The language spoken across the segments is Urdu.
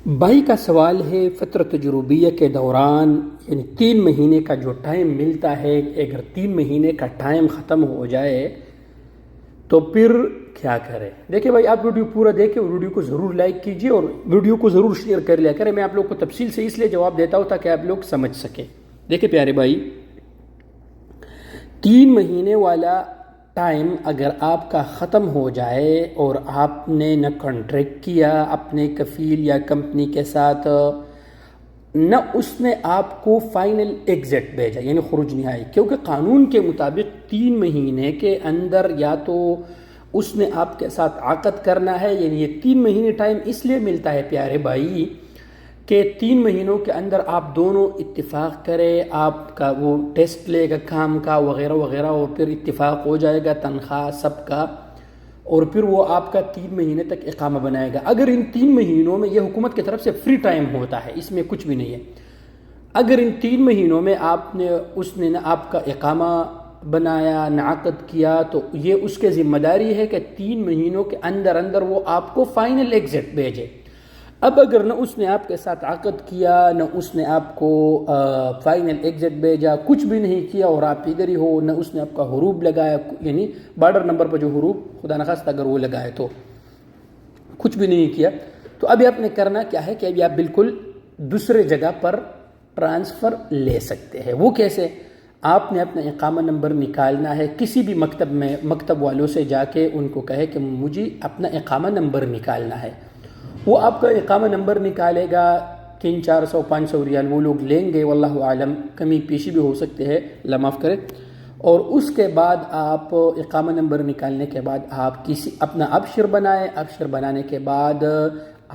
بھائی کا سوال ہے، فترہ تجربیہ کے دوران یعنی 3 مہینے کا جو ٹائم ملتا ہے، اگر 3 مہینے کا ٹائم ختم ہو جائے تو پھر کیا کریں؟ دیکھیں بھائی، آپ ویڈیو پورا دیکھیں اور ویڈیو کو ضرور لائک کیجئے اور ویڈیو کو ضرور شیئر کر لیا کریں۔ میں آپ لوگ کو تفصیل سے اس لیے جواب دیتا ہوں تاکہ آپ لوگ سمجھ سکیں۔ دیکھیں پیارے بھائی، 3 مہینے والا ٹائم اگر آپ کا ختم ہو جائے اور آپ نے نہ کانٹریکٹ کیا اپنے کفیل یا کمپنی کے ساتھ، نہ اس نے آپ کو فائنل ایگزٹ بھیجا یعنی خروج نہائی، کیونکہ قانون کے مطابق 3 مہینے کے اندر یا تو اس نے آپ کے ساتھ عقد کرنا ہے، یعنی یہ 3 مہینے ٹائم اس لیے ملتا ہے پیارے بھائی کہ 3 مہینوں کے اندر آپ دونوں اتفاق کرے، آپ کا وہ ٹیسٹ لے گا کام کا وغیرہ وغیرہ، اور پھر اتفاق ہو جائے گا تنخواہ سب کا، اور پھر وہ آپ کا 3 مہینے تک اقامہ بنائے گا۔ اگر ان 3 مہینوں میں، یہ حکومت کی طرف سے فری ٹائم ہوتا ہے، اس میں کچھ بھی نہیں ہے، اگر ان 3 مہینوں میں اس نے نہ آپ کا اقامہ بنایا نہ عقد کیا، تو یہ اس کے ذمہ داری ہے کہ 3 مہینوں کے اندر اندر وہ آپ کو فائنل ایگزٹ بھیجے۔ اب اگر نہ اس نے آپ کے ساتھ عقد کیا، نہ اس نے آپ کو فائنل ایگزٹ بھیجا، کچھ بھی نہیں کیا، اور آپ ادھر ہی ہو، نہ اس نے آپ کا حروب لگایا، یعنی بارڈر نمبر پر جو حروب خدا نخواستہ اگر وہ لگائے تو کچھ بھی نہیں کیا، تو ابھی آپ نے کرنا کیا ہے کہ ابھی آپ بالکل دوسرے جگہ پر ٹرانسفر لے سکتے ہیں۔ وہ کیسے؟ آپ نے اپنا اقامہ نمبر نکالنا ہے، کسی بھی مکتب والوں سے جا کے ان کو کہے کہ مجھے اپنا اقامہ نمبر نکالنا ہے، وہ آپ کا اقامہ نمبر نکالے گا۔ 300-400-500 ریال وہ لوگ لیں گے، واللہ عالم کمی پیشی بھی ہو سکتے ہیں، اللہ معاف کرے۔ اور اس کے بعد آپ اقامہ نمبر نکالنے کے بعد آپ اپنا ابشر بنائیں، ابشر بنانے کے بعد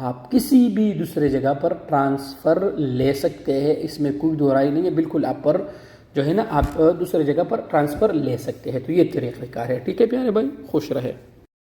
آپ کسی بھی دوسرے جگہ پر ٹرانسفر لے سکتے ہیں، اس میں کوئی دو رائے نہیں ہے، بالکل آپ پر جو ہے نا، آپ دوسرے جگہ پر ٹرانسفر لے سکتے ہیں۔ تو یہ طریقہ کار ہے، ٹھیک ہے پیارے بھائی، خوش رہے۔